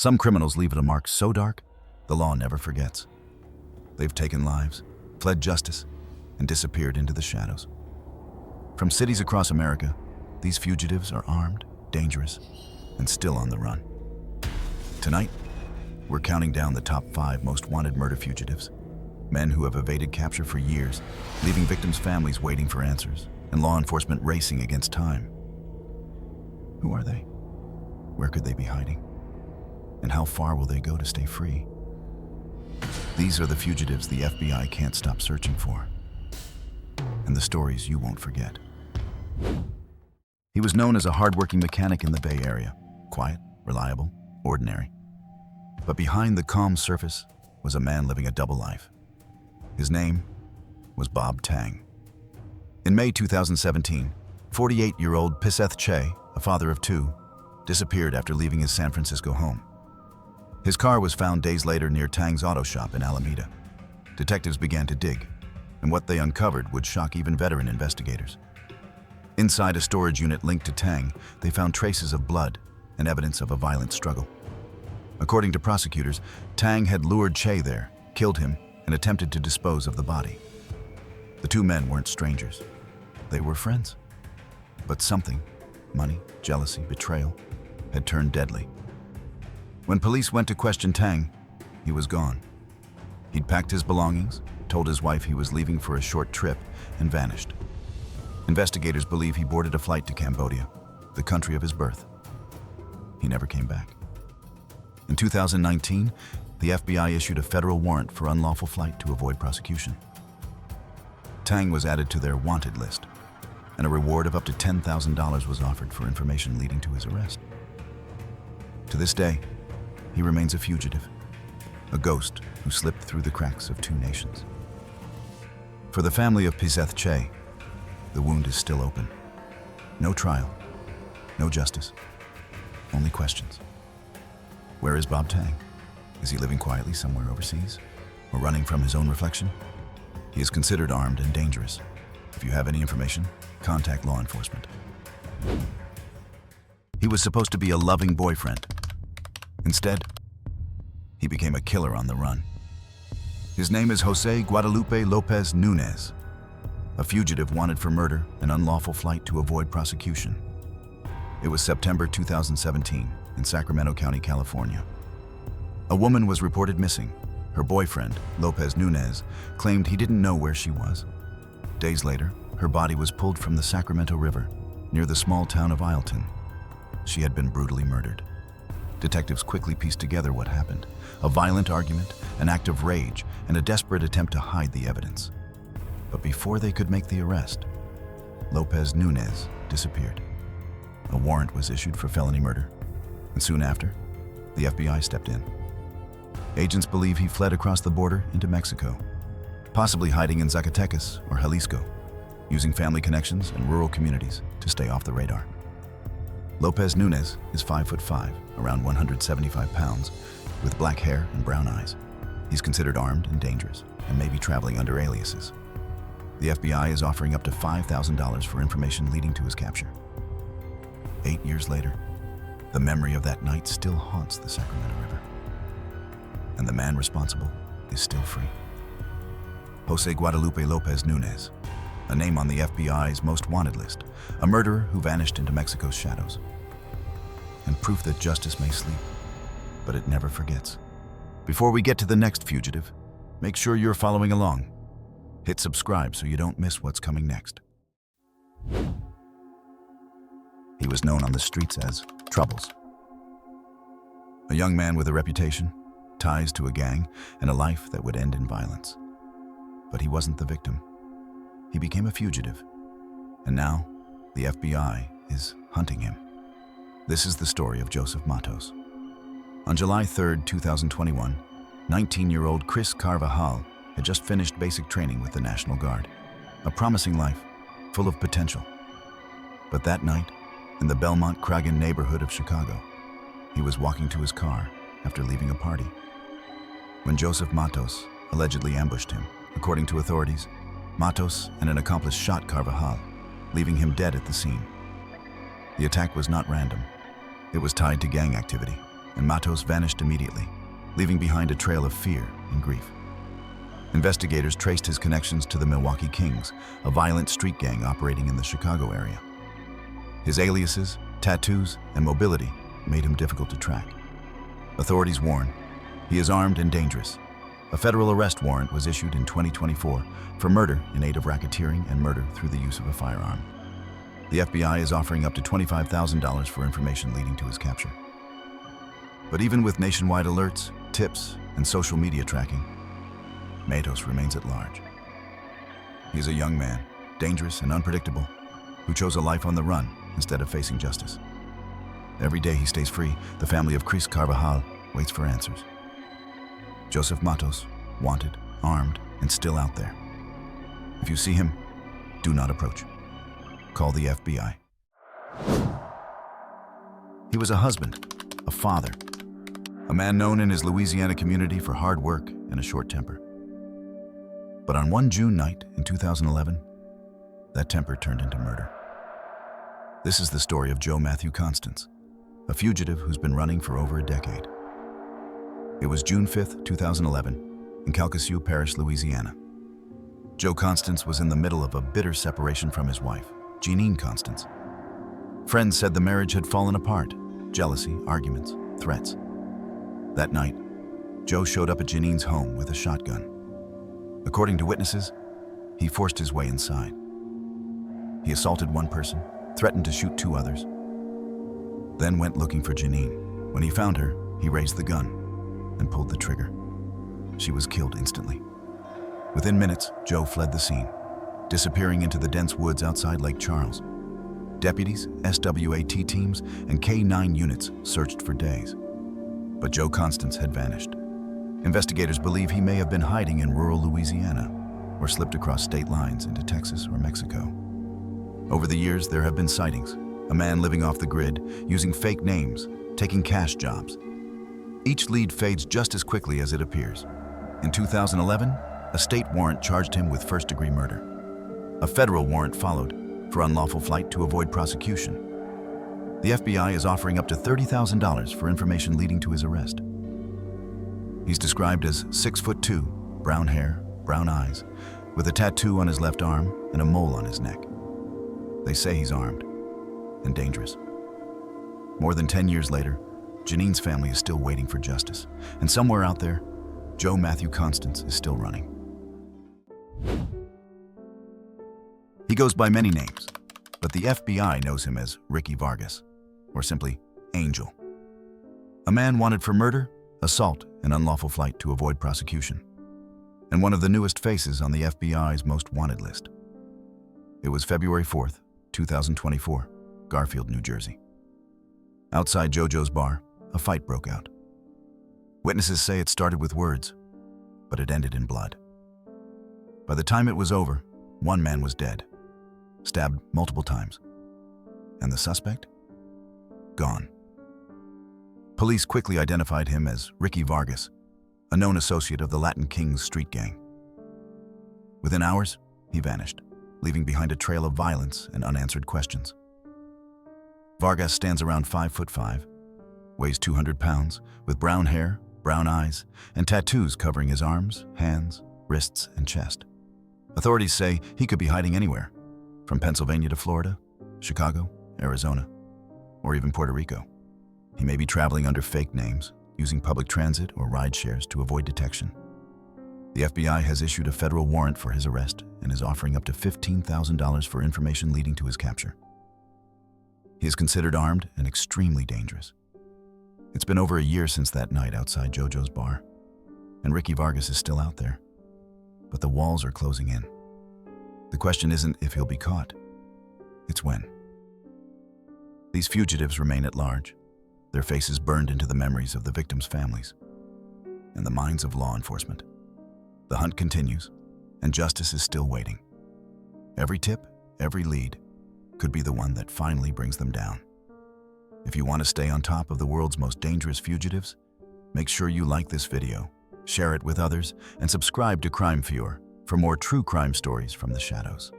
Some criminals leave a mark so dark, the law never forgets. They've taken lives, fled justice, and disappeared into the shadows. From cities across America, these fugitives are armed, dangerous, and still on the run. Tonight, we're counting down the top 5 most wanted murder fugitives. Men who have evaded capture for years, leaving victims' families waiting for answers, and law enforcement racing against time. Who are they? Where could they be hiding? And how far will they go to stay free? These are the fugitives the FBI can't stop searching for, and the stories you won't forget. He was known as a hardworking mechanic in the Bay Area, quiet, reliable, ordinary. But behind the calm surface was a man living a double life. His name was Bob Tang. In May 2017, 48-year-old Piseth Che, a father of 2, disappeared after leaving his San Francisco home. His car was found days later near Tang's auto shop in Alameda. Detectives began to dig, and what they uncovered would shock even veteran investigators. Inside a storage unit linked to Tang, they found traces of blood and evidence of a violent struggle. According to prosecutors, Tang had lured Che there, killed him, and attempted to dispose of the body. The 2 men weren't strangers. They were friends. But something, money, jealousy, betrayal, had turned deadly. When police went to question Tang, he was gone. He'd packed his belongings, told his wife he was leaving for a short trip, and vanished. Investigators believe he boarded a flight to Cambodia, the country of his birth. He never came back. In 2019, the FBI issued a federal warrant for unlawful flight to avoid prosecution. Tang was added to their wanted list, and a reward of up to $10,000 was offered for information leading to his arrest. To this day, he remains a fugitive, a ghost who slipped through the cracks of 2 nations. For the family of Piseth Che, the wound is still open. No trial, no justice, only questions. Where is Bob Tang? Is he living quietly somewhere overseas, or running from his own reflection? He is considered armed and dangerous. If you have any information, contact law enforcement. He was supposed to be a loving boyfriend. Instead, he became a killer on the run. His name is Jose Guadalupe Lopez Nunez, a fugitive wanted for murder and unlawful flight to avoid prosecution. It was September 2017 in Sacramento County, California. A woman was reported missing. Her boyfriend, Lopez Nunez, claimed he didn't know where she was. Days later, her body was pulled from the Sacramento River near the small town of Ileton. She had been brutally murdered. Detectives quickly pieced together what happened: a violent argument, an act of rage, and a desperate attempt to hide the evidence. But before they could make the arrest, Lopez Nunez disappeared. A warrant was issued for felony murder, and soon after, the FBI stepped in. Agents believe he fled across the border into Mexico, possibly hiding in Zacatecas or Jalisco, using family connections and rural communities to stay off the radar. Lopez Nunez is 5'5", around 175 pounds, with black hair and brown eyes. He's considered armed and dangerous, and may be traveling under aliases. The FBI is offering up to $5,000 for information leading to his capture. 8 years later, the memory of that night still haunts the Sacramento River. And the man responsible is still free. Jose Guadalupe Lopez Nunez, a name on the FBI's most wanted list, a murderer who vanished into Mexico's shadows. And proof that justice may sleep, but it never forgets. Before we get to the next fugitive, make sure you're following along. Hit subscribe so you don't miss what's coming next. He was known on the streets as Troubles. A young man with a reputation, ties to a gang, and a life that would end in violence. But he wasn't the victim. He became a fugitive, and now the FBI is hunting him. This is the story of Joseph Matos. On July 3, 2021, 19-year-old Chris Carvajal had just finished basic training with the National Guard. A promising life, full of potential. But that night, in the Belmont-Cragin neighborhood of Chicago, he was walking to his car after leaving a party, when Joseph Matos allegedly ambushed him. According to authorities, Matos and an accomplice shot Carvajal, leaving him dead at the scene. The attack was not random. It was tied to gang activity, and Matos vanished immediately, leaving behind a trail of fear and grief. Investigators traced his connections to the Milwaukee Kings, a violent street gang operating in the Chicago area. His aliases, tattoos, and mobility made him difficult to track. Authorities warn, he is armed and dangerous. A federal arrest warrant was issued in 2024 for murder in aid of racketeering and murder through the use of a firearm. The FBI is offering up to $25,000 for information leading to his capture. But even with nationwide alerts, tips, and social media tracking, Matos remains at large. He is a young man, dangerous and unpredictable, who chose a life on the run instead of facing justice. Every day he stays free, the family of Chris Carvajal waits for answers. Joseph Matos, wanted, armed, and still out there. If you see him, do not approach. Call the FBI. He was a husband, a father, a man known in his Louisiana community for hard work and a short temper. But on one June night in 2011, that temper turned into murder. This is the story of Joe Matthew Constance, a fugitive who's been running for over a decade. It was June 5th, 2011, in Calcasieu Parish, Louisiana. Joe Constance was in the middle of a bitter separation from his wife, Jeanine Constance. Friends said the marriage had fallen apart, jealousy, arguments, threats. That night, Joe showed up at Jeanine's home with a shotgun. According to witnesses, he forced his way inside. He assaulted one person, threatened to shoot two others, then went looking for Jeanine. When he found her, he raised the gun and pulled the trigger. She was killed instantly. Within minutes, Joe fled the scene, disappearing into the dense woods outside Lake Charles. Deputies, SWAT teams, and K-9 units searched for days. But Joe Constance had vanished. Investigators believe he may have been hiding in rural Louisiana or slipped across state lines into Texas or Mexico. Over the years, there have been sightings. A man living off the grid, using fake names, taking cash jobs. Each lead fades just as quickly as it appears. In 2011, a state warrant charged him with first-degree murder. A federal warrant followed for unlawful flight to avoid prosecution. The FBI is offering up to $30,000 for information leading to his arrest. He's described as 6'2", brown hair, brown eyes, with a tattoo on his left arm and a mole on his neck. They say he's armed and dangerous. More than 10 years later, Jeanine's family is still waiting for justice, and somewhere out there, Joe Matthew Constance is still running. He goes by many names, but the FBI knows him as Ricky Vargas, or simply Angel. A man wanted for murder, assault, and unlawful flight to avoid prosecution, and one of the newest faces on the FBI's most wanted list. It was February 4th, 2024, Garfield, New Jersey. Outside JoJo's bar, a fight broke out. Witnesses say it started with words, but it ended in blood. By the time it was over, one man was dead, stabbed multiple times. And the suspect? Gone. Police quickly identified him as Ricky Vargas, a known associate of the Latin Kings street gang. Within hours, he vanished, leaving behind a trail of violence and unanswered questions. Vargas stands around 5'5", weighs 200 pounds, with brown hair, brown eyes, and tattoos covering his arms, hands, wrists, and chest. Authorities say he could be hiding anywhere, from Pennsylvania to Florida, Chicago, Arizona, or even Puerto Rico. He may be traveling under fake names, using public transit or ride shares to avoid detection. The FBI has issued a federal warrant for his arrest and is offering up to $15,000 for information leading to his capture. He is considered armed and extremely dangerous. It's been over a year since that night outside JoJo's bar, and Ricky Vargas is still out there. But the walls are closing in. The question isn't if he'll be caught, it's when. These fugitives remain at large, their faces burned into the memories of the victims' families and the minds of law enforcement. The hunt continues, and justice is still waiting. Every tip, every lead, could be the one that finally brings them down. If you want to stay on top of the world's most dangerous fugitives, make sure you like this video, share it with others, and subscribe to Crime Fewer for more true crime stories from the shadows.